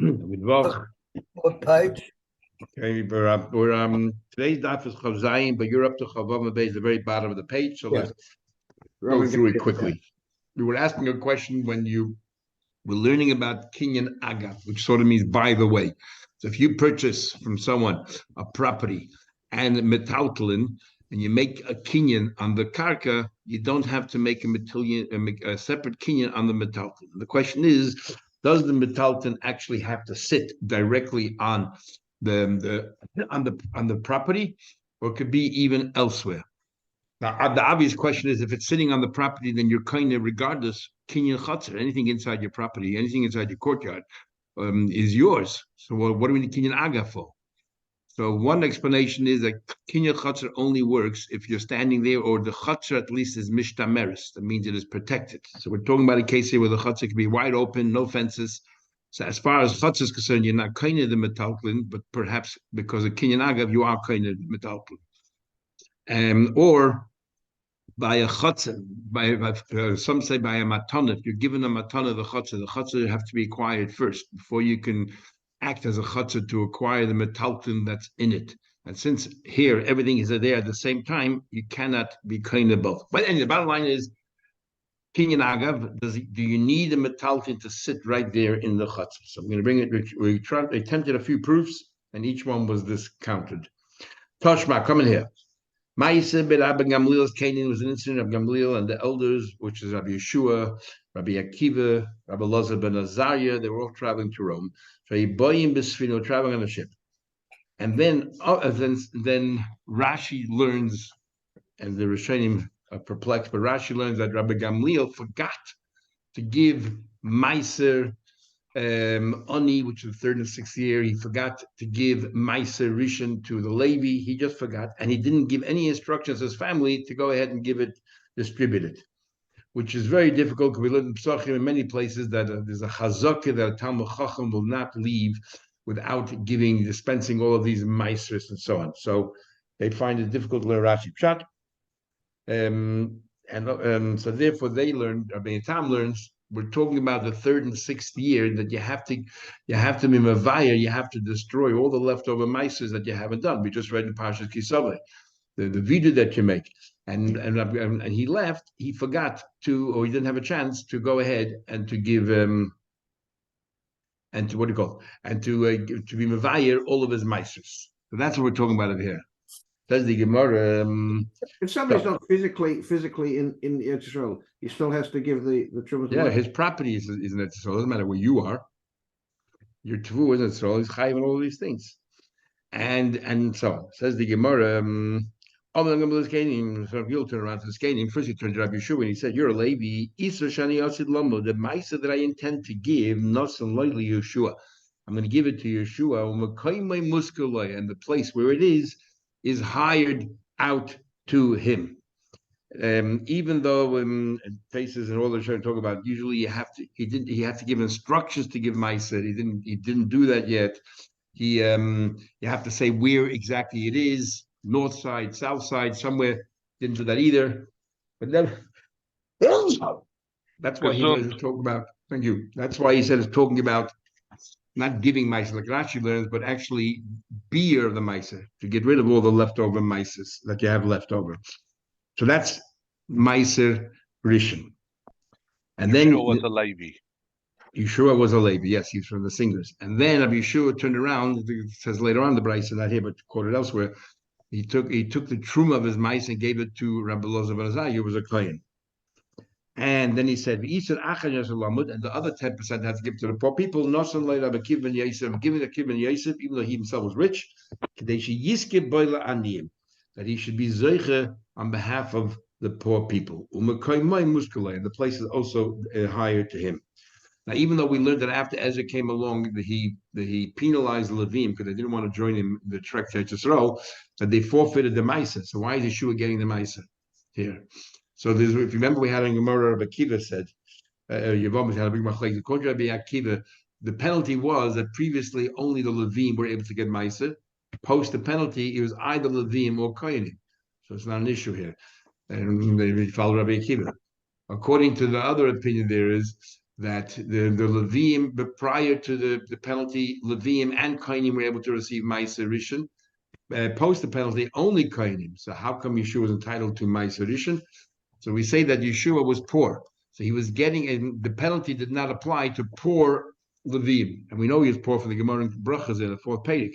What page? Okay, we're today's daf is Chav Zayin, but you're up to Chavav Bay, the very bottom of the page. So let's go through it quickly. We were asking a question when you were learning about Kinyan Agav, which sort of means by the way. So if you purchase from someone a property and metaltalin, and you make a kinyan on the karka, you don't have to make a separate kinyan on the metaltalin. The question is, does the metaltalin actually have to sit directly on the property, or it could be even elsewhere? Now, the obvious question is, if it's sitting on the property, then you're kind of, regardless, kinyan chatzar, anything inside your property, anything inside your courtyard, is yours. So what do we need kinyan aga for? So one explanation is that kinyan chatzar only works if you're standing there, or the chatzar at least is mishtameris. That means it is protected. So we're talking about a case here where the chatzar can be wide open, no fences. So as far as chatzar is concerned, you're not kind of the metaltlin, but perhaps because of kinyan agav, you are kind of the metaltlin. Or by a chatzar, some say by a matana. If you're given a matana, the chatzar have to be acquired first before you can act as a chatzar to acquire the metalton that's in it. And since here everything is there at the same time, you cannot be kind of both. But anyway, the bottom line is, kinyan agav, do you need a metalton to sit right there in the chatzar? So I'm going to bring it. We attempted a few proofs, and each one was discounted. Toshma, come in here. Ma'aseh ben Rabbi Gamliel's Canaan was an incident of Gamliel and the elders, which is Rabbi Yeshua, Rabbi Akiva, Rabbi Elazar ben Azariah. They were all traveling to Rome. So Yeboyim traveling on a ship. And then Rashi learns, and the Rishonim are perplexed, but Rashi learns that Rabbi Gamliel forgot to give Ma'aser Oni, which is the third and sixth year. He forgot to give Ma'aser Rishon to the Levi. He just forgot, and he didn't give any instructions to his family to go ahead and give it, distribute it, which is very difficult because we learn in Pesachim in many places that there's a chazakah that a Talmud Chacham will not leave without dispensing all of these Ma'asers and so on. So they find it difficult to learn Rashi Pshat. So therefore they learn, Rabbi Tam learns, we're talking about the third and sixth year, that you have to be mavaya, you have to destroy all the leftover ma'asers that you haven't done. We just read in Parshas Kisaveh, the vidu that you make, and he left. He forgot to, or he didn't have a chance to go ahead and to give and to be mavaya all of his ma'asers. So that's what we're talking about over here. Says the Gemara. If somebody's not physically in Israel, he still has to give the trumas. Yeah, his property is in Israel. It doesn't matter where you are. Your tvu is in Israel. He's chayiv and all these things, and so on. Says the Gemara. So you'll turn around to the skating. First, he turned to Rabbi Yeshua and he said, "You're a Levi. Isra shani yasid lomo. The ma'aser that I intend to give, nosan loyli Yeshua. I'm going to give it to Yeshua. And the place where it is hired out to him." Even though places and all they're trying to talk about, usually he had to give instructions to give Ma'aser. He didn't do that yet. You have to say where exactly it is, north side, south side, somewhere. Didn't do that either. But then that's why he was talking about. Thank you. That's why he said it's talking about not giving Ma'aser like Rashi learns, but actually beer the Ma'aser, to get rid of all the leftover Ma'asers that you have left over. So that's Ma'aser Rishon. And then Yeshua was a Levi. Yeshua was a Levi, yes, he's from the singers. And then Rabbi Yeshua turned around, it says later on the Brisa, not here, but quoted elsewhere, he took the truma of his Ma'aser and gave it to Rabbi Elazar ben Azariah, who was a Kohen. And then he said, and the other 10% had to give to the poor people. Nosan Rabbi Akiva ben Yosef, giving the Akiva ben Yosef, even though he himself was rich, that he should be zeiche on behalf of the poor people. And the place is also hired to him. Now, even though we learned that after Ezra came along, that he penalized the Levim because they didn't want to join him in the trek to Yisrael, that they forfeited the Ma'aser. So why is Yeshua getting the Ma'aser here? So if you remember, we had in Gemara, Rabbi Akiva said, according to Rabbi Akiva, the penalty was that previously only the Levim were able to get Ma'aser. Post the penalty, it was either Levim or Kohanim. So it's not an issue here. And they follow Rabbi Akiva. According to the other opinion, there is that the Levium, but prior to the penalty, Levium and Kohanim were able to receive Ma'aser Rishon. Post the penalty, only Kohanim. So how come Yeshua was entitled to Ma'aser Rishon? So we say that Yeshua was poor. So he was getting, and the penalty did not apply to poor Levim. And we know he was poor for the Gemara in Brachas in the fourth Pedic,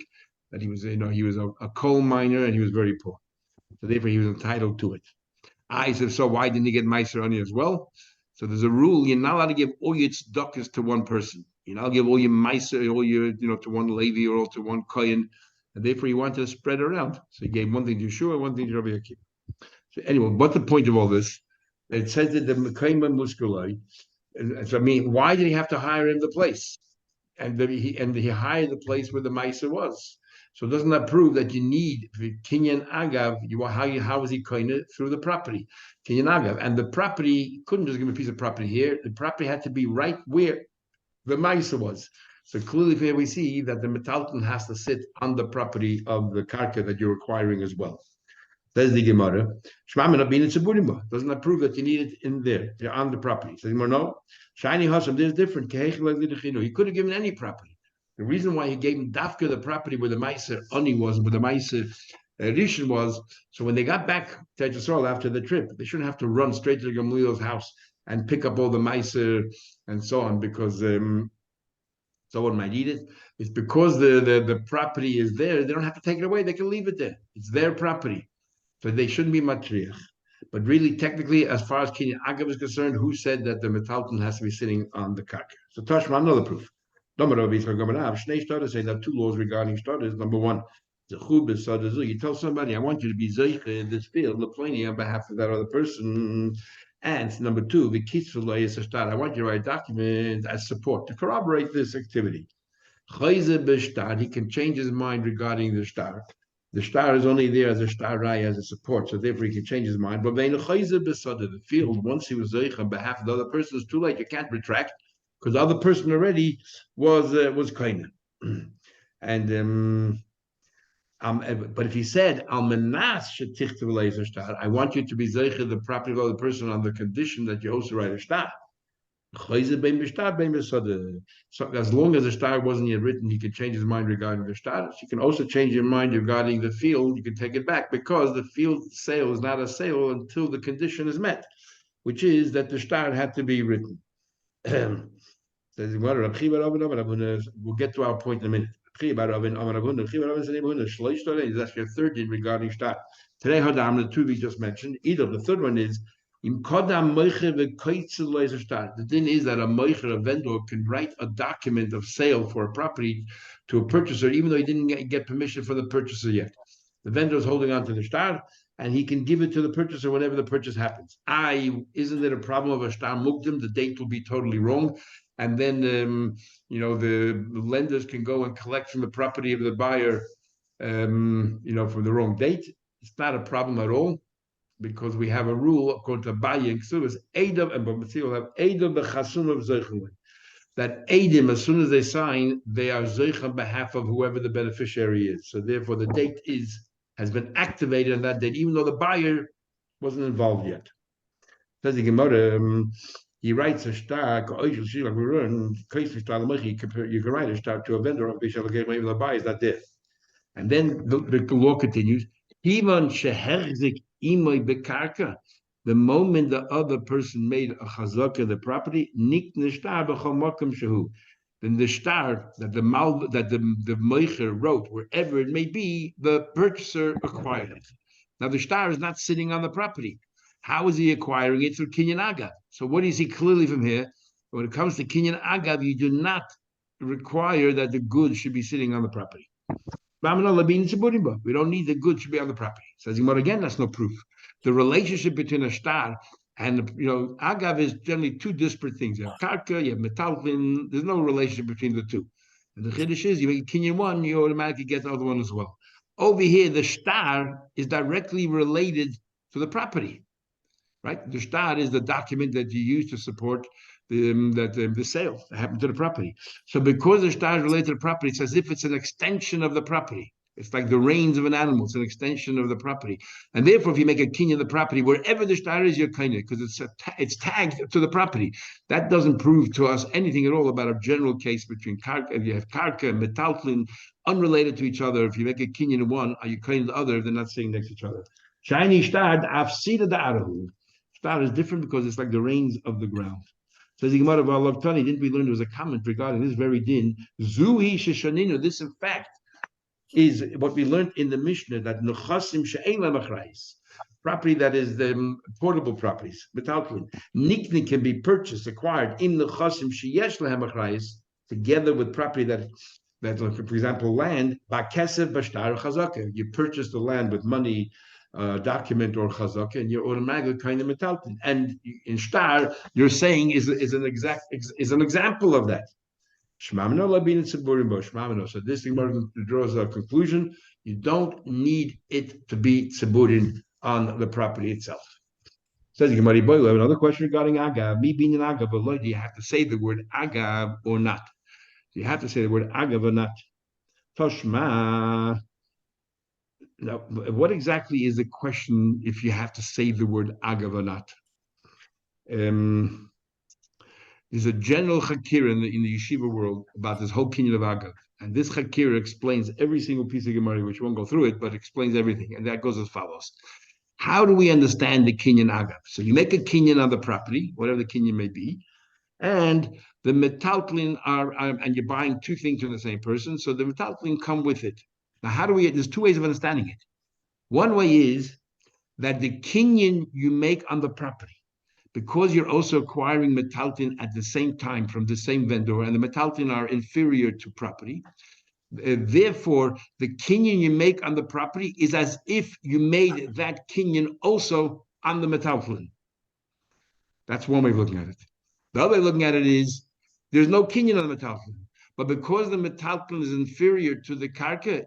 that he was, he was a coal miner and he was very poor. So therefore he was entitled to it. I said, so why didn't he get Ma'aser Ani as well? So there's a rule, you're not allowed to give all your tzedakahs to one person. You're not allowed to give all your Ma'aser, all your, to one Levi or all to one Kohen. And therefore he wanted to spread around. So he gave one thing to Yeshua, one thing to Rabbi Akiva. So anyway, what's the point of all this? It says that the Mekayma Muskulai. So I mean, why did he have to hire him the place? And he hired the place where the Ma'aser was. So doesn't that prove that you need Kinyan Agav? How was he koine? Through the property, Kinyan Agav, and the property couldn't just give him a piece of property here. The property had to be right where the Ma'aser was. So clearly, here we see that the metalton has to sit on the property of the karka that you're acquiring as well. Says the Gemara. Doesn't that prove that you need it in there? You're on the property. Says Gemara, no. Shiny Hashem, there's different. He could have given any property. The reason why he gave him Dafka the property where the Ma'aser Ani was, where the Ma'aser Rishon was, so when they got back to Yisrael after the trip, they shouldn't have to run straight to the Gamliel's house and pick up all the Ma'aser and so on, because someone might eat it. It's because the property is there, they don't have to take it away, they can leave it there. It's their property. So they shouldn't be matriach. But really, technically, as far as Kinyan Agav is concerned, who said that the metalton has to be sitting on the karka? So Tashma, another proof. Shnei starters say that two laws regarding starters. Number one, you tell somebody, I want you to be zeiche in this field, Leplani, on behalf of that other person. And number two, the kitzvah is a start. I want you to write a document as support to corroborate this activity. He can change his mind regarding the star. The star is only there as a star raya, as a support, so therefore he can change his mind. But the field, once he was zeich on behalf of the other person, it's too late. You can't retract because the other person already was kind. And but if he said Almanas shetichtiv star, I want you to be zeich the property of the other person on the condition that you also write a star. So as long as the star wasn't yet written, he could change his mind regarding the star. He can also change your mind regarding the field. You can take it back because the field sale is not a sale until the condition is met, which is that the star had to be written. We'll get to our point in a minute. That's your third din regarding star. Today, the two we just mentioned. Either the third one is the thing is that a moicher, a vendor, can write a document of sale for a property to a purchaser, even though he didn't get permission for the purchaser yet. The vendor is holding on to the star, and he can give it to the purchaser whenever the purchase happens. Isn't it a problem of a star mukdim? The date will be totally wrong, and then the lenders can go and collect from the property of the buyer, from the wrong date. It's not a problem at all, because we have a rule according to Abaye and Ksuvas, Eidim and Bamatzil have Eidim b'chasum of Zeichel. That Eidim, as soon as they sign, they are Zeich on behalf of whoever the beneficiary is. So therefore, the date has been activated on that date, even though the buyer wasn't involved yet. Says the Gemara, he writes a star, you can write a star to a vendor of Bishal, even the buyer is not there. And then the law continues. The moment the other person made a chazaka of the property, then the star that the moicher wrote, wherever it may be, the purchaser acquired it. Now the star is not sitting on the property. How is he acquiring it? Through Kinyan Agav. So what do you see clearly from here? When it comes to Kinyan Agav, you do not require that the goods should be sitting on the property. We don't need the goods to be on the property. Says Gemara again, that's no proof. The relationship between a star and Agav is generally two disparate things. You have karka, you have metalvin. There's no relationship between the two. And the chiddush is, you make Kinyan one, you automatically get the other one as well. Over here, the star is directly related to the property, right? The star is the document that you use to support the sale that happened to the property. So because the star is related to the property, it's as if it's an extension of the property. It's like the reins of an animal. It's an extension of the property. And therefore, if you make a kinyan of the property, wherever the shtar is, you're kinyan, because it's tagged to the property. That doesn't prove to us anything at all about a general case between karka. If you have karka and metaltlin unrelated to each other, if you make a kinyan of one, are you kinyan the other? They're not sitting next to each other. Shiny shtar, afsida da'arahu. Shtar is different because it's like the reins of the ground. Says the Gemara of Allah Tani, didn't we learn there was a comment regarding this very din? Zuhi sheshaninu. This, in fact, is what we learned in the Mishnah that nechasim she'ein lemachrais, property that is the portable properties, metaltlin, nikni can be purchased, acquired in nechasim sheyesh lemachrais, together with property that, for example, land, ba'kesev b'shtar chazaka. You purchase the land with money, document or chazaka, and you're automatically kind of metaltlin. And in shtar, you're saying is an example of that. So this draws a conclusion. You don't need it to be tziburin on the property itself. Says the Gemara, I have another question regarding agav. Me being an agav, but do you have to say the word agav or not? Do you have to say the word agav or not? Toshma. Now, what exactly is the question if you have to say the word agav or not? There's a general chakira in the yeshiva world about this whole kinyan of agav. And this chakira explains every single piece of Gemara, which won't go through it, but explains everything. And that goes as follows. How do we understand the kinyan agav? So you make a kinyan on the property, whatever the kinyan may be, and the metaltlin and you're buying two things from the same person, so the metaltlin come with it. Now, there's two ways of understanding it. One way is that the kinyan you make on the property, because you're also acquiring metaltlin at the same time from the same vendor, and the metaltlin are inferior to property. Therefore, the kinyan you make on the property is as if you made that kinyan also on the metaltlin. That's one way of looking at it. The other way of looking at it is there's no kinyan on the metaltlin, but because the metaltlin is inferior to the karka,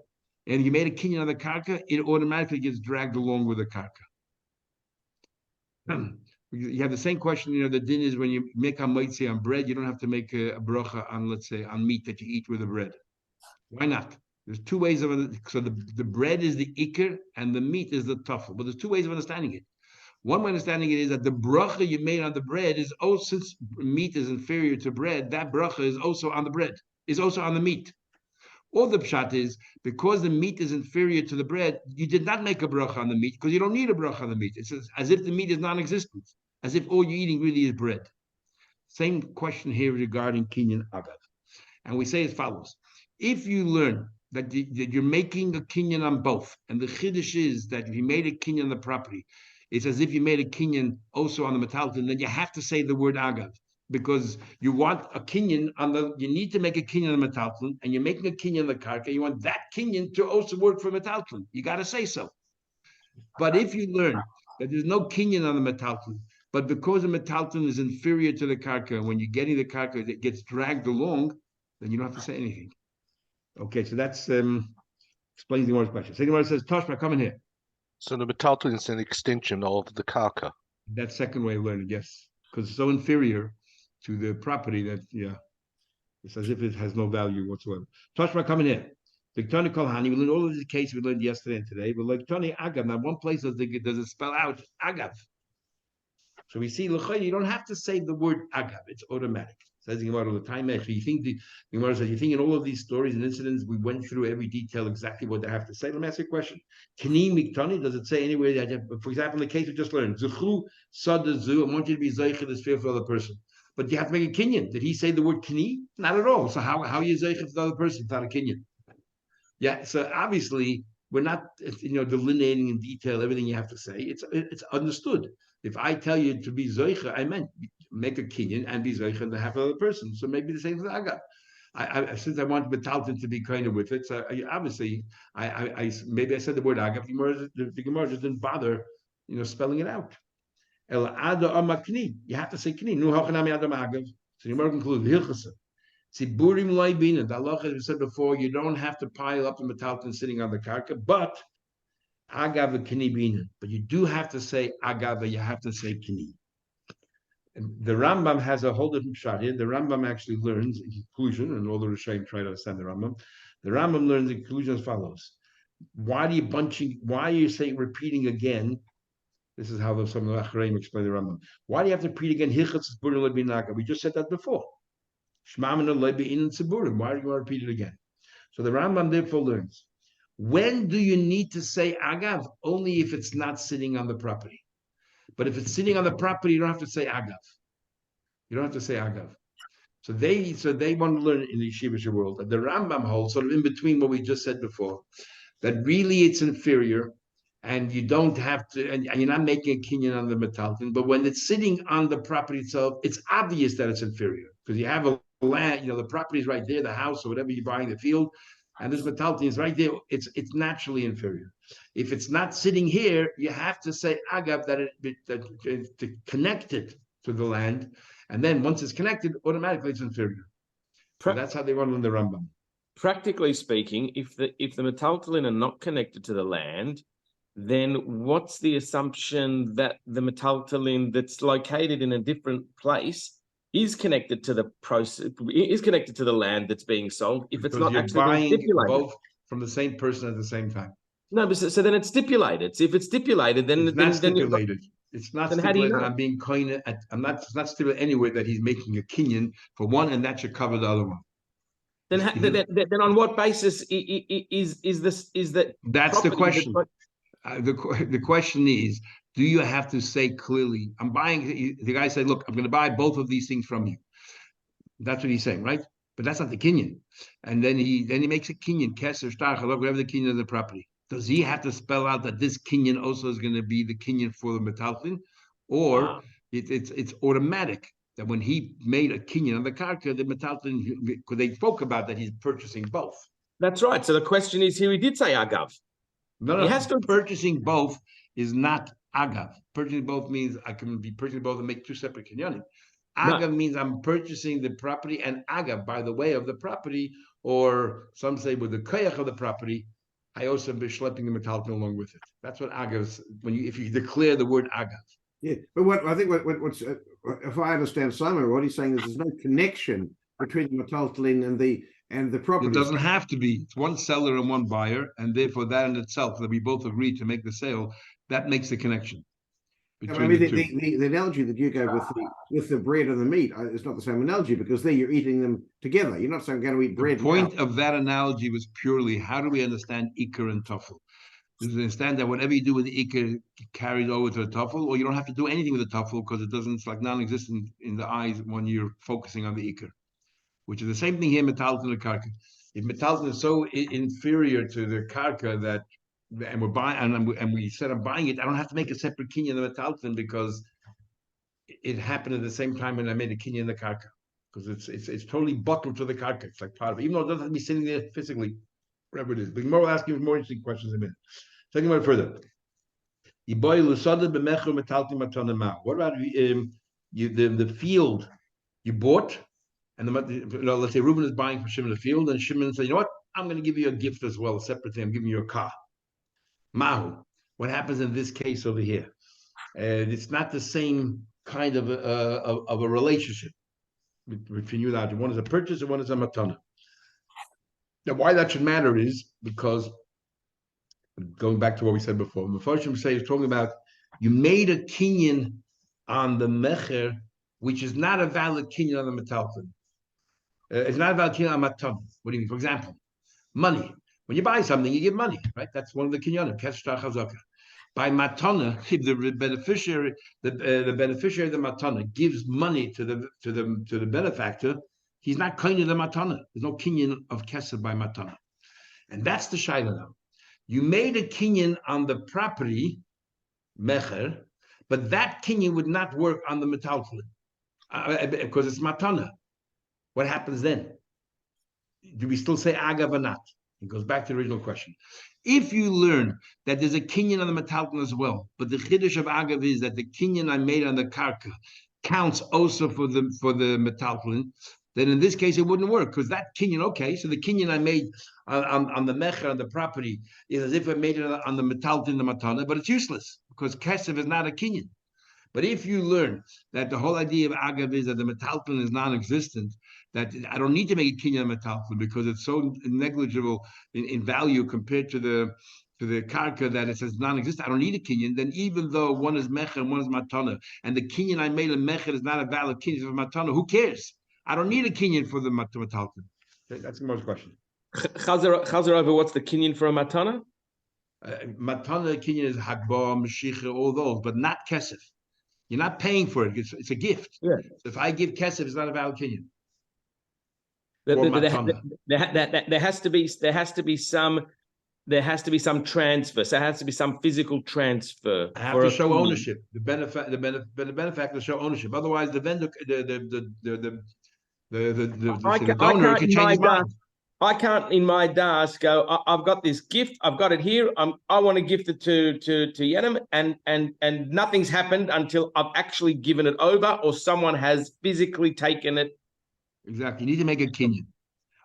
and you made a kinyan on the karka, it automatically gets dragged along with the karka. You have the same question, the din is when you make a moitzi on bread, you don't have to make a bracha on, let's say, on meat that you eat with the bread. Why not? There's two ways of it. So the bread is the ikr and the meat is the tafel. But there's two ways of understanding it. One way of understanding it is that the bracha you made on the bread is also, since meat is inferior to bread, that bracha is also on the bread, is also on the meat. Or the pshat is, because the meat is inferior to the bread, you did not make a bracha on the meat because you don't need a bracha on the meat. It's as if the meat is non-existent, as if all you're eating really is bread. Same question here regarding kinyan agav. And we say as follows. If you learn that you're making a kinyan on both, and the chiddush is that if you made a kinyan on the property, it's as if you made a kinyan also on the metaltlin, then you have to say the word agav. Because you want a kinyan you need to make a kinyan on the metaltlin, and you're making a kinyan on the karka, you want that kinyan to also work for metaltlin. You got to say so. But if you learn that there's no kinyan on the metaltlin, but because the metaltlin is inferior to the karka, when you're getting the karka, it gets dragged along, then you don't have to say anything. Okay, so that's explains the Gemara's question. So the Gemara says, Toshma, come in here. So the metaltlin is an extension of the karka. That second way of learning, yes, because it's so inferior to the property that, it's as if it has no value whatsoever. Toshma, come in here. Victoni Kolhani, we learned all of these cases we learned yesterday and today, but like Tony Agav, now one place does it spell out Agav. So we see, you don't have to say the word Agav, it's automatic. Says the Gemara all the time. You think the Gemara says, you think in all of these stories and incidents, we went through every detail exactly what they have to say. Let me ask you a question. K'ni miktani, does it say anywhere that, for example, in the case we just learned, Zuchu sadazu, I want you to be zeicha this fear for the other person. But you have to make a kinyan. Did he say the word k'ni? Not at all. So how are you zeicha for the other person? It's not a kinyan. Yeah, so obviously we're not, delineating in detail everything you have to say. It's understood. If I tell you to be zeicha, I meant make a kinyan and be zeicha on behalf of the other person. So maybe the same with agav. Since I want metalton to be kind of with it, so obviously maybe I said the word agav. The Gemara just didn't bother, spelling it out. El ada amakni. You have to say kni. Nu hachanami adam agav. So the Gemara concludes hilchasa. Tziburim loibin, and the halacha, as we said before, you don't have to pile up the metalton sitting on the karka, but agav kni bina. But you do have to say agav. You have to say kni. And the Rambam has a whole different shot here. The Rambam actually learns in conclusion, and all the Rishonim try to understand the Rambam. The Rambam learns in conclusion as follows: why are you saying repeating again? This is how some of the Achreim explain the Rambam. Why do you have to repeat again? We just said that before. Why do you want to repeat it again? So the Rambam therefore learns, when do you need to say agav? Only if it's not sitting on the property. But if it's sitting on the property, you don't have to say agav. You don't have to say agav. So they want to learn in the yeshivish world that the Rambam holds sort of in between what we just said before, that really it's inferior, and you don't have to, and you're not making a kinyan on the metalton. But when it's sitting on the property itself, it's obvious that it's inferior because you have a land, the property is right there, the house or whatever you're buying, the field, and this metalton is right there. It's naturally inferior. If it's not sitting here, you have to say agav to connect it to the land, and then once it's connected, automatically it's inferior. So that's how they run on the Rambam. Practically speaking, if the metaltalin are not connected to the land, then what's the assumption that the metaltalin that's located in a different place is connected to the process, is connected to the land that's being sold? If it's not actually buying stipulated, both from the same person at the same time. No, but so then it's stipulated. So if it's stipulated, then it's not stipulated. It's not then stipulated. How do you know? I'm being koine. It's not stipulated anywhere that he's making a kinyan for one, and that should cover the other one. Then on what basis is that? That's the question. The question is, do you have to say clearly, I'm buying, the guy said, look, I'm going to buy both of these things from you. That's what he's saying, right? But that's not the kinyan. And then he makes a kinyan, keser, shtar, whatever the kinyan of the property. Does he have to spell out that this kinyan also is going to be the kinyan for the metalton? Or it's automatic that when he made a kinyan on the karka, the metalton, because they spoke about that he's purchasing both. That's right. So the question is here, he did say agav. No, he has to. Purchasing both is not agav. Purchasing both means I can be purchasing both and make two separate kinyanim. Agav means I'm purchasing the property, and agav, by the way of the property, or some say with the koyach of the property, I also am schlepping the metalton along with it. That's what agav is, if you declare the word agav. Yeah, but what's if I understand Simon, what he's saying is there's no connection between the metalton and the property. It doesn't have to be. It's one seller and one buyer, and therefore that in itself, that we both agree to make the sale, that makes the connection. The analogy that you gave with the bread and the meat is not the same analogy, because there you're eating them together. You're not saying I'm going to eat bread. The point of that analogy was purely, how do we understand ikar and tafel? Do we understand that whatever you do with the ikar carries over to the tafel, or you don't have to do anything with the tafel because it's like non-existent in the eyes when you're focusing on the ikar, which is the same thing here, metalton and karka. If metalton is so inferior to the karka that, and we're buying, and we said I'm buying it, I don't have to make a separate kinyan in the metalton because it happened at the same time when I made a kinyan in the karka, because it's totally buckled to the karka. It's like part of it, even though it doesn't have to be sitting there physically, whatever it is. But Gemara will ask you more interesting questions in a minute. Taking one further. What about the field you bought? And let's say Reuben is buying from Shimon the field, and Shimon says, you know what? I'm going to give you a gift as well, a separate thing. I'm giving you a car. Mahu. What happens in this case over here? It's not the same kind of a relationship between you and I. One is a purchase and one is a matana. Now, why that should matter is because, going back to what we said before, Mepharshim is talking about you made a kinyan on the mecher, which is not a valid kinyan on the metalton. It's not about kinyan on matana. What do you mean? For example, money. When you buy something, you give money, right? That's one of the kinyanim. Keshtar chazaka. By matana, if the beneficiary, the beneficiary of the matana gives money to the benefactor, he's not kinyan the matana. There's no kinyan of kesed by matana, and that's the shaila now. You made a kinyan on the property mecher, but that kinyan would not work on the metalton because it's matana. What happens then? Do we still say agav or not? It goes back to the original question. If you learn that there's a kinyan on the metalton as well, but the chiddush of agav is that the kinyan I made on the karka counts also for the metalton, then in this case it wouldn't work, because that kinyan, okay, so the kinyan I made on the mecher, on the property, is as if I made it on the metalton, the matana, but it's useless because kesef is not a kinyan. But if you learn that the whole idea of agav is that the metalton is non-existent, that I don't need to make a kinyan metaltalin because it's so negligible in value compared to the karka that it says non-existent. I don't need a kinyan. Then even though one is mecher and one is matana, and the kinyan I made a mecher is not a valid kinyan for matana, who cares? I don't need a kinyan for the metaltalin. That's the most question. Chazer over what's the kinyan for a matana? Matana kinyan is hagba, mashicha, all those, but not kesef. You're not paying for it. It's a gift. Yeah. So if I give kesef, it's not a valid kinyan. There has to be some transfer. So there has to be some physical transfer. I have to show ownership. The benefactor show ownership. Otherwise, the vendor, the donor can change his mind. I can't in my das go, I've got this gift, I've got it here. I want to gift it to Yenim, and nothing's happened until I've actually given it over or someone has physically taken it. Exactly. You need to make a kinyan.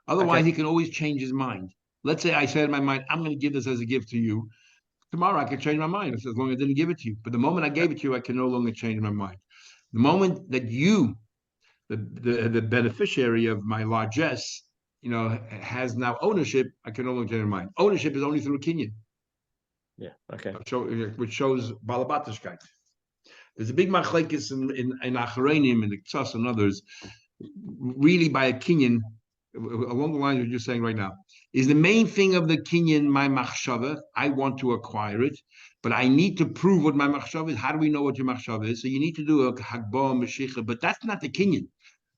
Otherwise, he can always change his mind. Let's say I said in my mind, I'm going to give this as a gift to you. Tomorrow I can change my mind as long as I didn't give it to you. But the moment I gave it to you, I can no longer change my mind. The moment that you, the beneficiary of my largesse, has now ownership, I can no longer change my mind. Ownership is only through a kinyan. Yeah, okay. Which shows balabatishkeit. There's a big machlekes in Acharonim and the Ksas and others, really by a kinyan, along the lines of what you're saying right now. Is the main thing of the kinyan my machshava? I want to acquire it, but I need to prove what my machshava is. How do we know what your machshava is? So you need to do a hagbah, mashicha, but that's not the kinyan.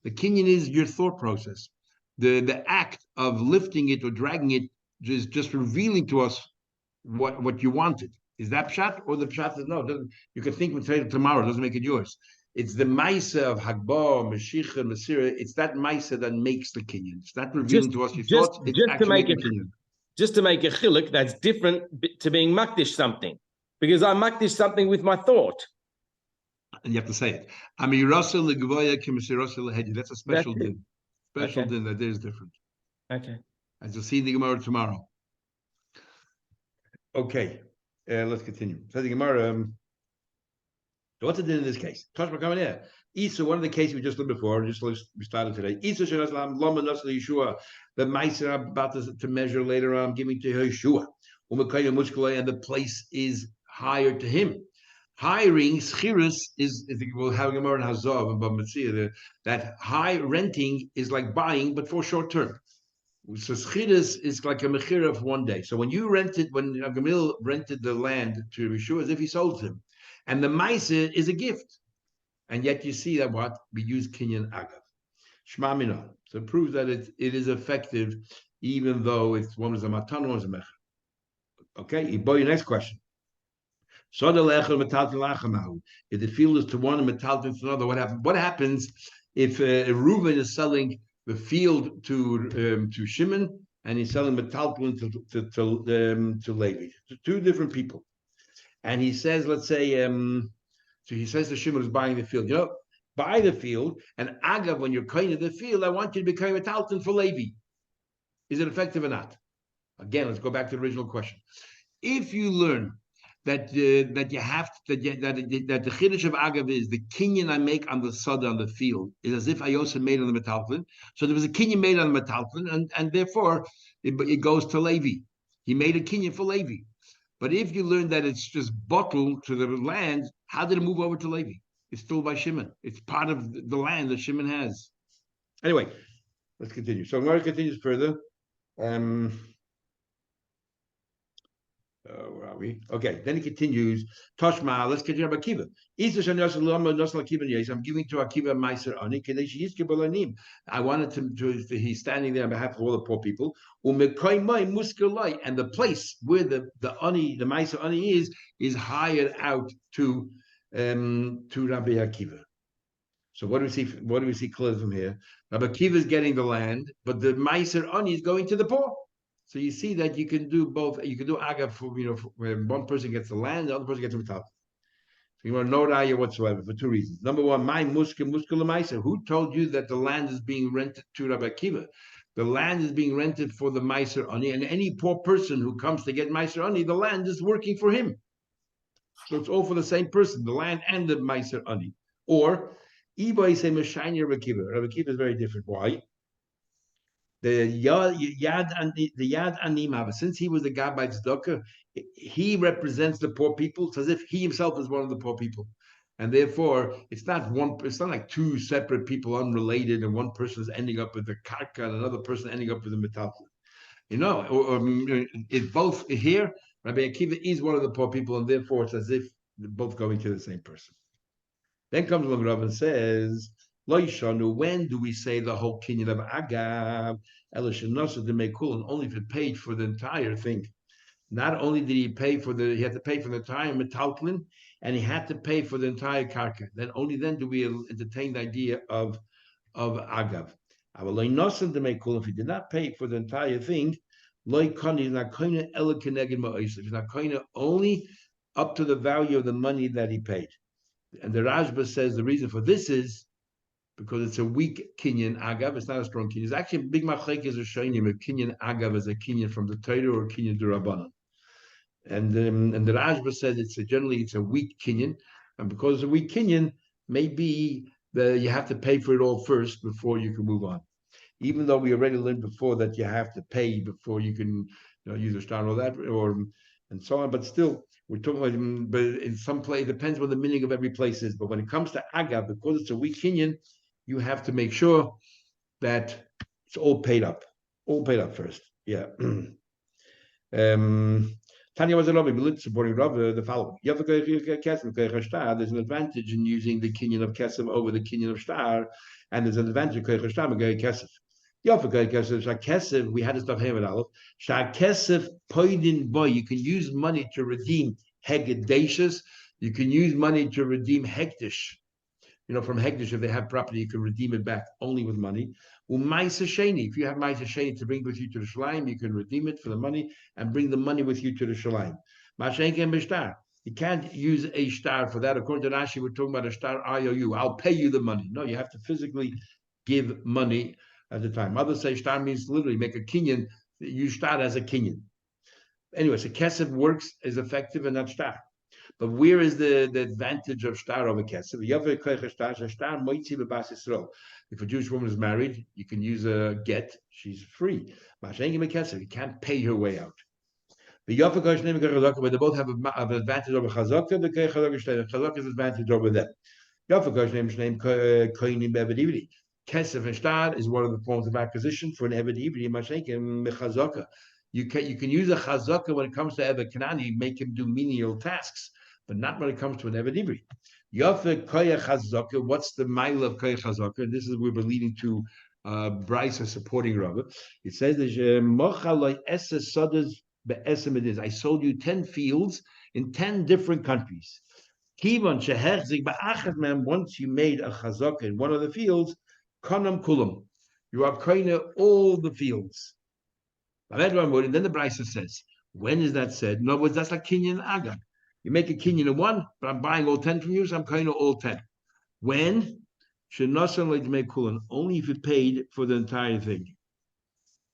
The kinyan is your thought process. The act of lifting it or dragging it is just revealing to us what you wanted. Is that pshat, or the pshat is no? You can think with today tomorrow. It doesn't make it yours. It's the maisa of hagbah, mashicha, masira. It's that maisa that makes the kinyan. It's not revealing to us your thoughts. It's actually making kinyan. Just to make a chiluk, that's different to being makdish something, because I makdish something with my thought. And you have to say it. Amirasa legvoya kimisirasa lehedi. That's a special din. Special din that is different. Okay. As you'll see in the Gemara tomorrow. Okay, let's continue. So the Gemara. What's it in this case? Toshma coming here. Isa, one of the cases we just looked before, we started today. Isa Shanaslam, Lama Nasla Yeshua, the Meiser I'm about to measure later on, giving to Yeshua. And the place is hired to him. Hiring, Schirus is we'll have Gemara and Hazav and Bamatzia, that high renting is like buying, but for short term. So Schirus is like a mechira of one day. So when Gamil rented the land to Yeshua, as if he sold him. And the Maisa is a gift. And yet you see that what? We use Kinyan Agav. Shma Mina. So it proves that it is effective, even though one is a matan, one is a mecher. Okay, next question. If the field is to one and metalton to another, what happens if Reuven is selling the field to Shimon and he's selling metalton to Levi? To two different people. And he says, let's say, so he says to Shimon who's buying the field, buy the field, and Agav, when you're kind of the field, I want you to become a talton for Levi. Is it effective or not? Again, let's go back to the original question. If you learn that the chiddush of Agav is the kinyan I make on the sada on the field is as if I also made on the metalton. So there was a kinyan made on the metalton, and therefore it goes to Levi. He made a kinyan for Levi. But if you learn that it's just bottled to the land, how did it move over to Levi? It's still by Shimon. It's part of the land that Shimon has. Anyway, let's continue. So Gemara continues further. Where are we? Okay, then he continues. Toshma, let's continue about Akiva. I'm giving to Akiva Meiser Ani. I wanted to he's standing there on behalf of all the poor people. And the place where the Meiser Ani is hired out to Rabbi Akiva. So what do we see? What do we see clear from here? Rabbi Akiva is getting the land, but the Meiser Ani is going to the poor. So you see that you can do both. You can do agav for where one person gets the land, the other person gets the metal. So you want no raya whatsoever for two reasons. Number one, my muskul lemaisa. Who told you that the land is being rented to Rabbi Akiva? The land is being rented for the Meiser Ani, and any poor person who comes to get Meiser Ani, the land is working for him. So it's all for the same person, the land and the Meiser Ani. Or Ibai say Meshayni Rabbi Akiva. Rabbi Akiva is very different. Why? The Yad Anima, since he was the guy by tzedakah, he represents the poor people. It's as if he himself is one of the poor people, and therefore it's not one. It's not like two separate people, unrelated, and one person is ending up with the karka and another person ending up with the metal. It's both here. Rabbi Akiva is one of the poor people, and therefore it's as if they're both going to the same person. Then comes along Rav and says, Lo Yishanu, when do we say the whole kinyan of Agav, Elishanosa to make cool, and only if it paid for the entire thing? Not only did he he had to pay for the entire metaltlin, and he had to pay for the entire karka. Then only then do we entertain the idea of Agav. To make cool, if he did not pay for the entire thing, Loi Kani is not kind of elikineged ma'osav. He's not kind of only up to the value of the money that he paid. And the Rashba says the reason for this is because it's a weak kinyan agav. It's not a strong kinyan. It's actually a big machlek is a shaynim. A kinyan agav is a kinyan from the Torah or a kinyan derabanan. And the Rashba says generally it's a weak kinyan, and because it's a weak kinyan, maybe you have to pay for it all first before you can move on. Even though we already learned before that you have to pay before you can use a star or that and so on, but still. We're talking about, but in some place, it depends what the meaning of every place is. But when it comes to Agav, because it's a weak kinyan, you have to make sure that it's all paid up first. Yeah. Tanya was a lobby, supporting Rav, the following. There's an advantage in using the kinyan of Kesef over the kinyan of Shtar, and there's an advantage of Kesef. We had this stuff here with Aleph. Shakesef poidin boy. You can use money to redeem hegedashas. You can use money to redeem hektish. From hektish, if they have property, you can redeem it back only with money. U'maisa sheni. If you have maisa sheni to bring with you to the shalayim, you can redeem it for the money and bring the money with you to the shalayim. Mashenken b'shtar. You can't use a star for that. According to Rashi, we're talking about a star IOU. I'll pay you the money. No, you have to physically give money at the time. Others say shtar means literally make a kinyan. You start as a kinyan. Anyway, so kesef works is effective and not shtar. But where is the advantage of shtar over kesef? If a Jewish woman is married, you can use a get. She's free. You can't pay her way out. But they both have an advantage over chazaka. The chazaka is advantage over them. Kesef and shtar is one of the forms of acquisition for an Eved Ivri. You can use a chazaka when it comes to Eved Kanani, make him do menial tasks, but not when it comes to an Eved Ivri. Yofe koya chazaka. What's the mile of koya chazaka? This is where we're leading to Bryce supporting Rabbi. It says I sold you 10 fields in 10 different countries. Once you made a chazaka in one of the fields, Kanam kulam. You are kind of all the fields. And then the Brisa says, when is that said? In other words, that's like kinyan agam. You make a kinyan of one, but I'm buying all 10 from you, so I'm kind of all 10. When? Only if you paid for the entire thing.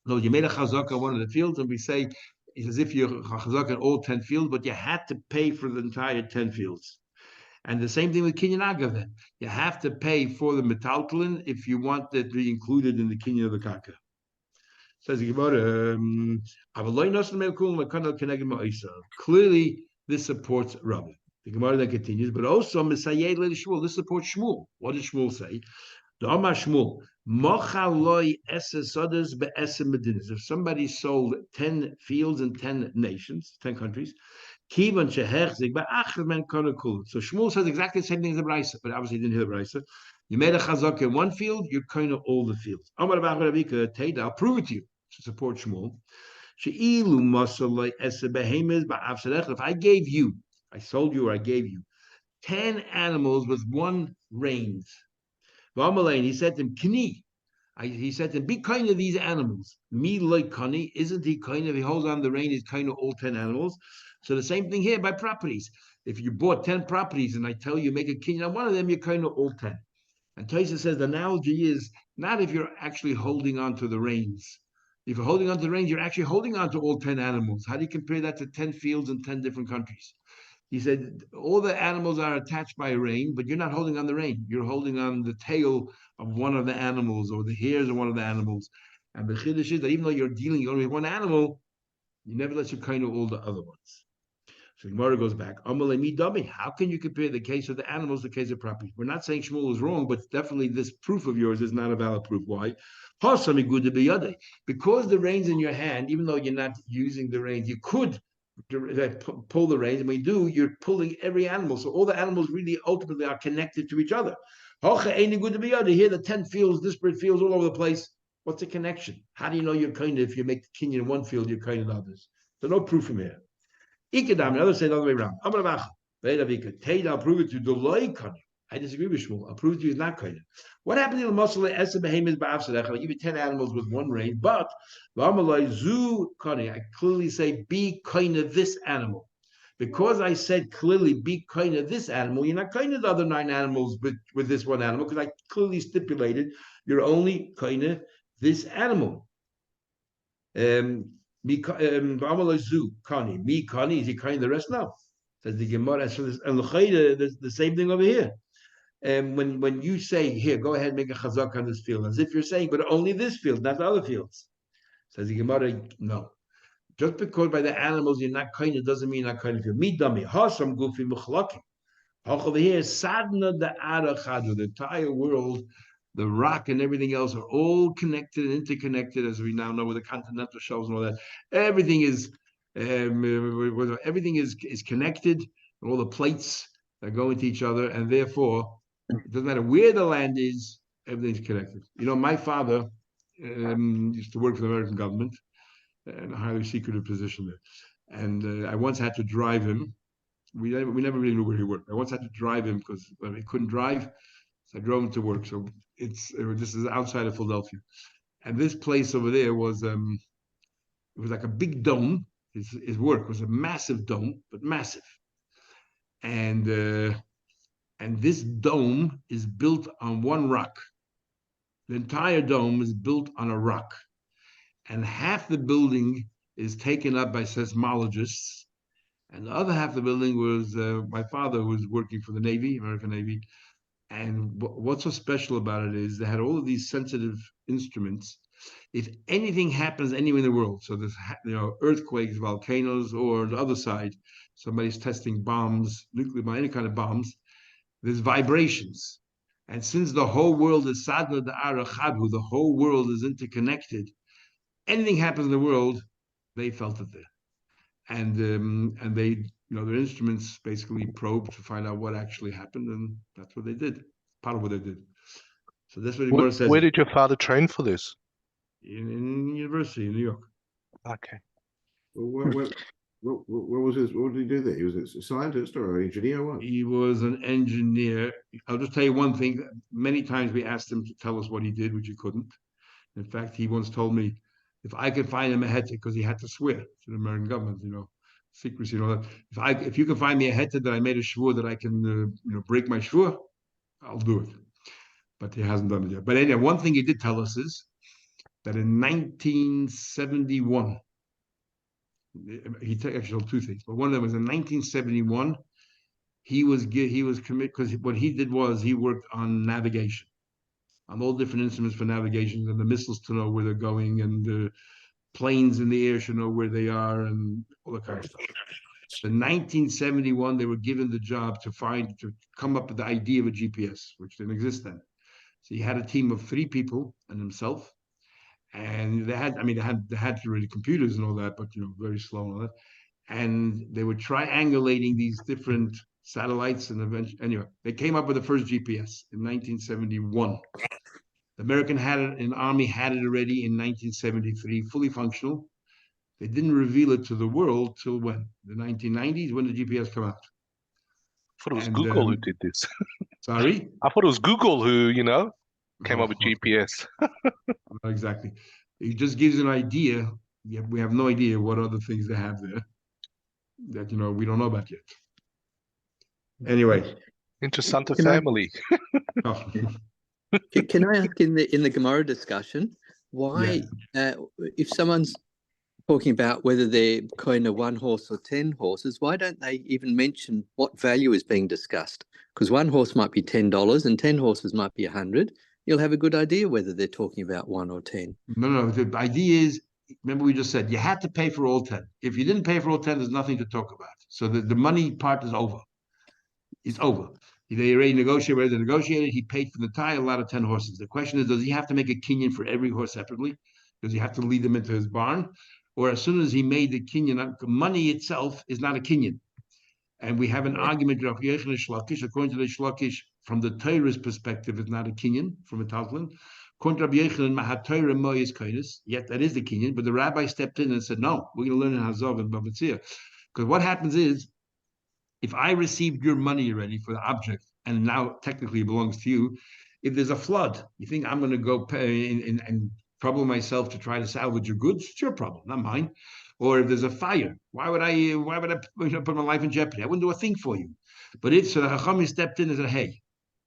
No, you made a chazaka in one of the fields, and we say it's as if you're a chazaka in all 10 fields, but you had to pay for the entire 10 fields. And the same thing with kinyan agav. Then you have to pay for the metaltalin if you want that to be included in the kinyan of the karka. Says the Gemara, clearly this supports Rabbi. The Gemara then continues, but also Messiah Shmuel. This supports Shmuel. What did Shmuel say? If somebody sold 10 fields in 10 nations, 10 countries, so Shmuel says exactly the same thing as the Brisa, but obviously he didn't hear the Brisa. You made a chazaka in one field, you're kind of all the fields. I'll prove it to you to support Shmuel. If I gave you, I sold you or I gave you 10 animals with one reins. He said to him, Kni. He said to him, be kind of these animals. Me like Kani, isn't he kind of, he holds on the rein, he's kind of all 10 animals. So the same thing here by properties. If you bought 10 properties and I tell you make a kinyan on one of them, you're kind of all 10. And Taisa says the analogy is not if you're actually holding on to the reins. If you're holding on to the reins, you're actually holding on to all 10 animals. How do you compare that to 10 fields in 10 different countries? He said all the animals are attached by a rein, but you're not holding on the rein. You're holding on the tail of one of the animals or the hairs of one of the animals. And the chiddush is that even though you're dealing only with one animal, you never let you kind of all the other ones. So Gemara goes back. How can you compare the case of the animals to the case of property? We're not saying Shmuel is wrong, but definitely this proof of yours is not a valid proof. Why? Because the reign's in your hand, even though you're not using the reins, you could pull the reins, and when you do, you're pulling every animal. So all the animals really ultimately are connected to each other. Here, the 10 fields, disparate fields all over the place. What's the connection? How do you know you're kind of, if you make the kinyan in one field, you're kind of others? So no proof from here. Ikadam, others say the other way around. I'll prove it to you. I disagree with Shmuel. I'll prove it to you is not kind. What happened to the muscle? I give you 10 animals with one rein, but I clearly say be kind of this animal. Because I said clearly be kind of this animal, you're not kind of the other 9 animals with this one animal, because I clearly stipulated you're only kind of this animal. Me kani, is he kind the rest now? Says the Gemara. And the same thing over here. When you say here, go ahead and make a chazak on this field, as if you're saying, but only this field, not the other fields. Says the Gemara, no. Just because by the animals you're not kind of doesn't mean you're not kind of field. Me dummy, hasam gufi mechlakim. Over here, sadna the arachadu, the entire world. The rock and everything else are all connected and interconnected, as we now know with the continental shelves and all that. Everything is connected, and all the plates that go into each other, and therefore it doesn't matter where the land is, everything's connected. You know, my father used to work for the American government in a highly secretive position there, and I once had to drive him. We never really knew where he worked. I once had to drive him because he couldn't drive. So I drove him to work. So this is outside of Philadelphia, and this place over there was it was like a big dome. His work was a massive dome, but massive, and this dome is built on one rock. The entire dome is built on a rock, and half the building is taken up by seismologists, and the other half of the building was my father, who was working for the Navy, American Navy. And what's so special about it is they had all of these sensitive instruments. If anything happens anywhere in the world, so there's earthquakes, volcanoes, or the other side, somebody's testing bombs, nuclear bomb, any kind of bombs, there's vibrations. And since the whole world is sadna da'ara chadhu, the whole world is interconnected, anything happens in the world, they felt it there. And they, their instruments basically probed to find out what actually happened, and that's what they did. Part of what they did. So that's what Gemara says. Where did your father train for this? In university in New York. Okay. What was his? What did he do there? He was a scientist or an engineer? Or what? He was an engineer. I'll just tell you one thing. Many times we asked him to tell us what he did, which he couldn't. In fact, he once told me, if I could find him a heter, because he had to swear to the American government, secrecy and all that. If you can find me a heter that I made a shvur that I can, break my shvur, I'll do it. But he hasn't done it yet. But anyway, one thing he did tell us is that in 1971, he actually told 2 things, but one of them was in 1971, he was committed, because what he did was he worked on navigation, on all different instruments for navigation, and the missiles to know where they're going, and the planes in the air should know where they are, and all that kind of stuff. In 1971, they were given the job to come up with the idea of a GPS, which didn't exist then. So he had a team of 3 people and himself, and they had really computers and all that, but very slow and all that. And they were triangulating these different satellites, and eventually, anyway, they came up with the first GPS in 1971. The American Army had it already in 1973, fully functional. They didn't reveal it to the world till when? The 1990s, when did GPS come out? I thought it was Google who did this. Sorry? I thought it was Google who, came up with GPS. Not exactly. It just gives an idea. We have no idea what other things they have there that, we don't know about yet. Anyway. Interessante family. Can I ask in the Gemara discussion, why, if someone's talking about whether they're kind of 1 horse or 10 horses, why don't they even mention what value is being discussed? Because 1 horse might be $10 and 10 horses might be 100. you'll have a good idea whether they're talking about 1 or 10. No. The idea is, remember we just said you had to pay for all 10. If you didn't pay for all 10, there's nothing to talk about. So the money part is over. It's over. They already negotiated. He paid for the tie, a lot of 10 horses. The question is, does he have to make a kinyan for every horse separately? Does he have to lead them into his barn? Or as soon as he made the kinyan, the money itself is not a kinyan. And we have an argument, according to the Shlakish, from the Torah's perspective, it's not a kinyan from a Talmud. According to Rabbi Yochanan, Mahatorah Moyes Koines, yet that is the kinyan. But the rabbi stepped in and said, no, we're going to learn in Hazov and Babatzia. Because what happens is, if I received your money already for the object, and now technically it belongs to you, if there's a flood, you think I'm going to go pay and trouble myself to try to salvage your goods? It's your problem, not mine. Or if there's a fire, why would I put my life in jeopardy? I wouldn't do a thing for you. But so the Chachamim stepped in and said, hey,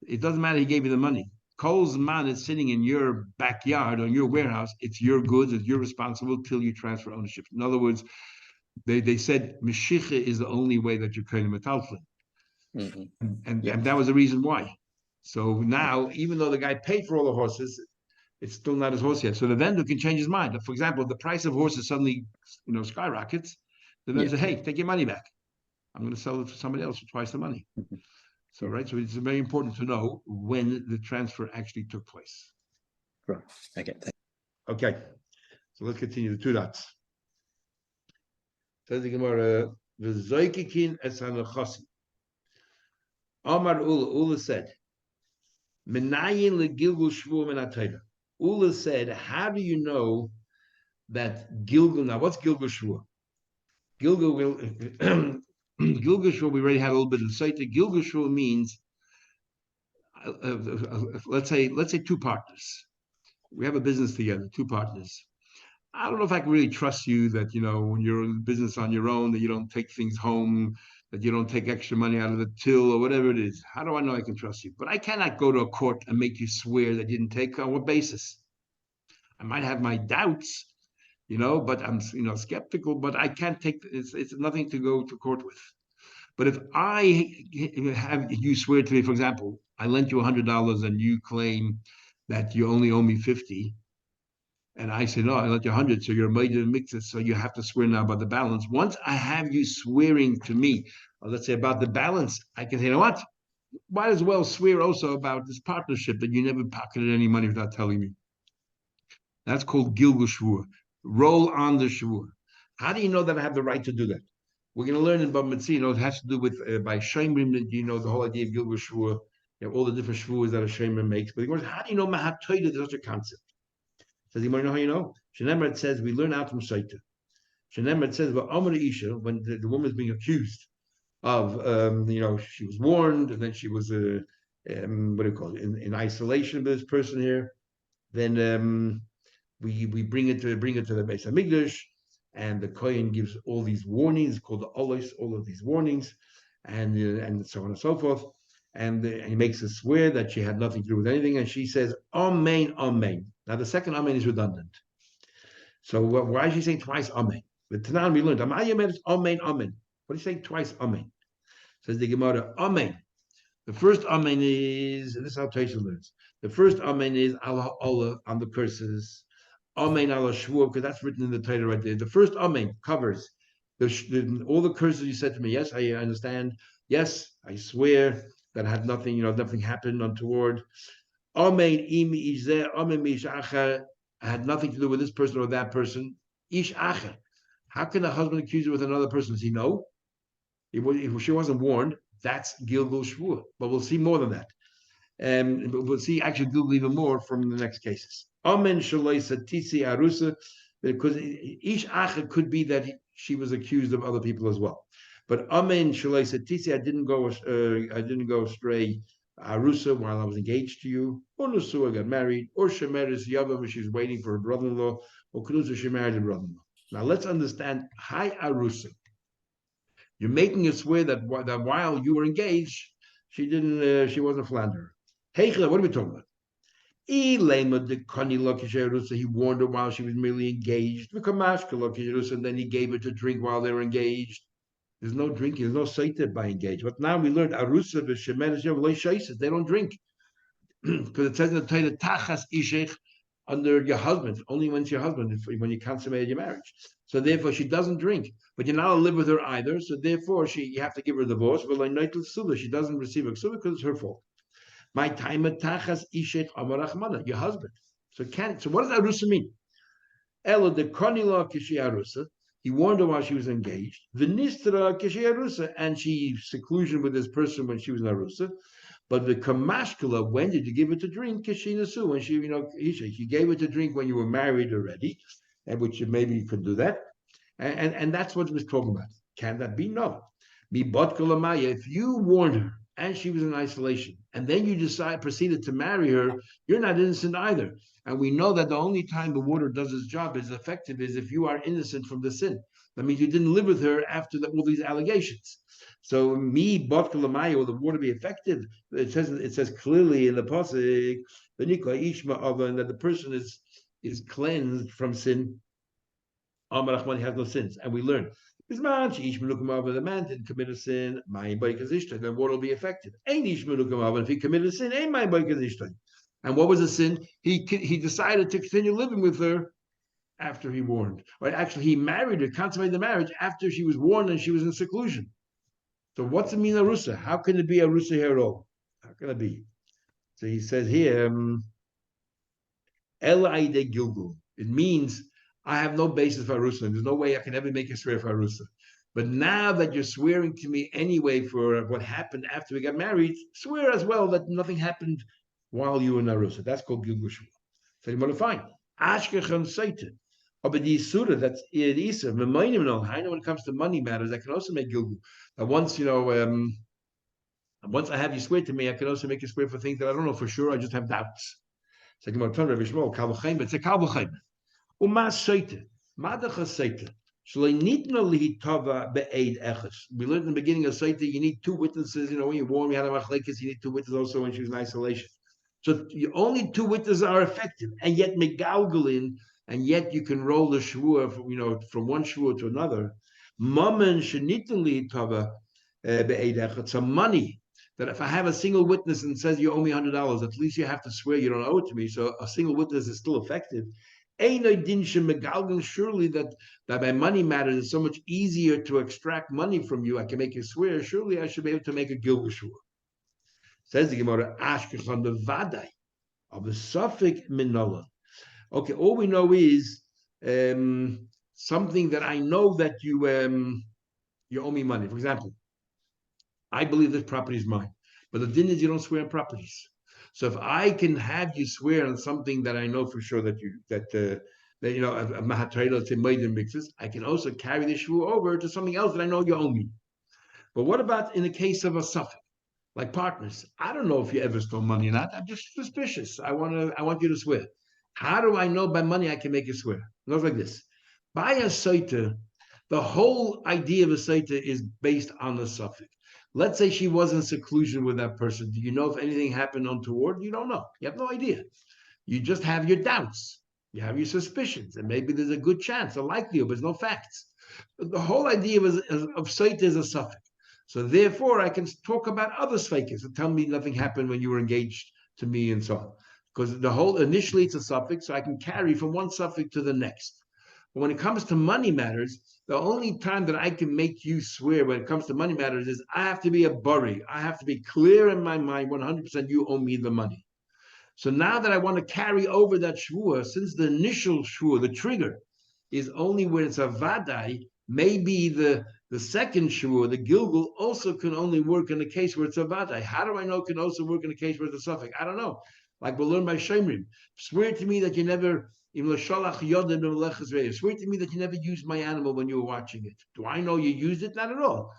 it doesn't matter, he gave you the money. Cole's man is sitting in your backyard or your warehouse. It's your goods, it's your responsible till you transfer ownership. In other words, they said Meshicha is the only way that you're kind of metalflin. And that was the reason why. So now, even though the guy paid for all the horses, it's still not his horse yet. So the vendor can change his mind. For example, if the price of horses suddenly, skyrockets, the vendor says, hey, take your money back. I'm going to sell it to somebody else for twice the money. So it's very important to know when the transfer actually took place. Right. Okay. Okay. So let's continue the 2 dots. Says the Gemara, "V'zoykikin es hanachosi." Omar Ula said, "Menayin legilgul shvu min haTorah." Ula said, "How do you know that Gilgul?" Now, what's Gilgul shvu? Gilgul shvu. We already had a little bit of sight. Gilgul shvu means, let's say 2 partners. We have a business together, 2 partners. I don't know if I can really trust you that, when you're in business on your own, that you don't take things home, that you don't take extra money out of the till or whatever it is. How do I know I can trust you? But I cannot go to a court and make you swear that you didn't take. On what basis? I might have my doubts, but I'm, skeptical, but I can't take, it's nothing to go to court with. But if I have you swear to me, for example, I lent you $100 and you claim that you only owe me 50, and I say, no, I lent you 100, so you're made to mix it, so you have to swear now about the balance. Once I have you swearing to me, let's say about the balance, I can say, you know what? Might as well swear also about this partnership that you never pocketed any money without telling me. That's called Gilgul Shvur. Roll on the Shvur. How do you know that I have the right to do that? We're going to learn in Bava Metzia, it has to do with, by Shemrim, the whole idea of Gilgul Shvur. You have all the different Shvurs that a Shemrim makes. But how do you know Mahatoida is such a concept? Says, you want to know how you know? Shenemar says, we learn out from Saita. Shenemar says, well, Amr Isha, when the woman is being accused of, she was warned, and then she was, in isolation with this person here, then we bring it to the Beis Hamikdash, and the Kohen gives all these warnings, called the Olos, all of these warnings, and so on and so forth. And he makes her swear that she had nothing to do with anything, and she says, Amen, Amen. Now, the second Amen is redundant. So why is she saying twice Amen? The Tanan we learned, Amen, Amen, Amen. What is he saying twice Amen? Says the Gemara, Amen. The first Amen is, and this is how Taisha learns. The first Amen is Allah on the curses. Amen Allah Shvur, because that's written in the Torah right there. The first Amen covers all the curses you said to me. Yes, I understand. Yes, I swear that had nothing, nothing happened untoward. Amen imi izeh, amen ish acher. I had nothing to do with this person or that person. Ish acher. How can a husband accuse her with another person? Does he know? If she wasn't warned, that's Gilgul Shvur. But we'll see more than that. We'll see actually Gilgul even more from the next cases. Amen shaloi satisi arusa, because ish acher could be that she was accused of other people as well. But Amen shaloi satisi, I didn't go astray. Arusa, while I was engaged to you, or Nusu, I got married, or Shemeris Yavam, she was waiting for her brother-in-law, or Knusa, she married her brother-in-law. Now let's understand, hi Arusa. You're making her swear that while you were engaged, she wasn't philanderer. Hey, what are we talking about? He warned her while she was merely engaged. And then he gave her to drink while they were engaged. There's no drinking, there's no saita by engaged. But now we learned Arusa v'Shemeres Yavam, they don't drink. because it says in the Torah, tachas ishech, under your husband, only when it's your husband, when you consummated your marriage. So therefore, she doesn't drink, but you're not allowed to live with her either. So therefore, you have to give her a divorce. But she doesn't receive a ksuba because it's her fault. My time tachas ishech amarachmana, your husband. So what does arusa mean? Ella de konila kishi arusa. He warned her while she was engaged. Vinistra kishi arusa, and she seclusion with this person when she was in arusa. But the kamashkala, when did you give it to drink? Kishinasu, when she gave it to drink when you were married already, and which maybe you could do that. And that's what it was talking about. Can that be? No. If you warned her and she was in isolation, and then you proceeded to marry her, you're not innocent either. And we know that the only time the water does its job is effective is if you are innocent from the sin. That means you didn't live with her after all these allegations. So or the water be effective. It says clearly in the pasuk, that the person is cleansed from sin. He has no sins, and we learn. The man didn't commit a sin, then water will be effective. If he committed a sin, and what was the sin? He decided to continue living with her after he warned. Right? Actually, he married her, consummated the marriage after she was warned and she was in seclusion. So what's it mean, arusa? How can it be arusa here at all? How can it be? So he says here, Elaide Gilgul. It means I have no basis for arusa. There's no way I can ever make a swear for arusa. But now that you're swearing to me anyway for what happened after we got married, swear as well that nothing happened while you were in arusa. That's called Gilgul Shua. So you want to find Ashkechan Satan. But the Surah, that's Isa. I know when it comes to money matters, I can also make Gilgul. Once I have you swear to me, I can also make you swear for things that I don't know for sure. I just have doubts. It's like it's a kalvachayim. Uma seite, madacha seite. We learned in the beginning of seite, you need two witnesses. When you warn, we had a machlekes, you need two witnesses also when she was in isolation. So only two witnesses are effective, and yet megalgalin, and yet you can roll the shvua, from one shvua to another. Mammon shenitali tava be'ed echad. Some money that if I have a single witness and says you owe me $100, at least you have to swear you don't owe it to me. So a single witness is still effective. Surely that by money matters is so much easier to extract money from you. I can make you swear. Surely I should be able to make a gilgul shvua. Says the Gemara, Ashkechan the Vadai of the Suffolk Minola. Okay, all we know is something that I know that you owe me money. For example, I believe this property is mine, but the din is you don't swear on properties. So if I can have you swear on something that I know for sure that a mahatreda, let's say maiden mixes, I can also carry the shvua over to something else that I know you owe me. But what about in the case of a suffix, like partners? I don't know if you ever stole money or not. I'm just suspicious. I want you to swear. How do I know by money I can make you swear? It goes like this. By a saita, the whole idea of a saita is based on the suffix. Let's say she was in seclusion with that person. Do you know if anything happened untoward? You don't know. You have no idea. You just have your doubts. You have your suspicions. And maybe there's a good chance, a likelihood, but there's no facts. But the whole idea of saita is a suffix. So therefore, I can talk about other sfeikas and tell me nothing happened when you were engaged to me and so on. Because initially it's a suffix, so I can carry from one suffix to the next. But when it comes to money matters, the only time that I can make you swear when it comes to money matters is I have to be a bari. I have to be clear in my mind, 100% you owe me the money. So now that I want to carry over that shvua, since the initial shvua, the trigger, is only when it's a vadai, maybe the second shvua, the gilgul, also can only work in the case where it's a vadai. How do I know it can also work in the case where it's a suffix? I don't know. Like we'll learn by Shemrim. Swear to me that you never, swear to me that you never used my animal when you were watching it. Do I know you used it? Not at all.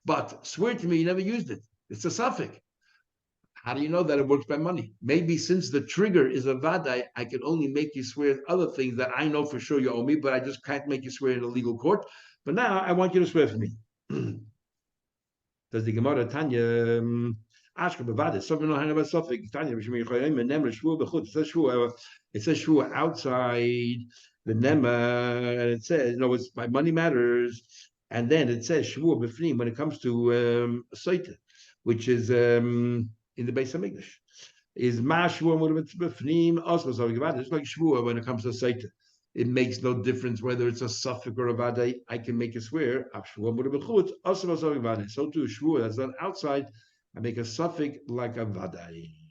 But swear to me you never used it. It's a suffix. How do you know that it works by money? Maybe since the trigger is a vadai, I can only make you swear other things that I know for sure you owe me, but I just can't make you swear in a legal court. But now I want you to swear for me. Does the Gemara Tanya Ashka Bavada? Something not about something. Tanya, it says shvua outside the nema, and it says, it's by money matters. And then it says shvua b'fnim when it comes to saita, which is in the Beis Hamikdash. is ma shvua b'fnim also it's like shvua when it comes to saita. It makes no difference whether it's a suffix or a vadai. I can make a swear. So too shvua that's not outside. I make a suffix like a vadai.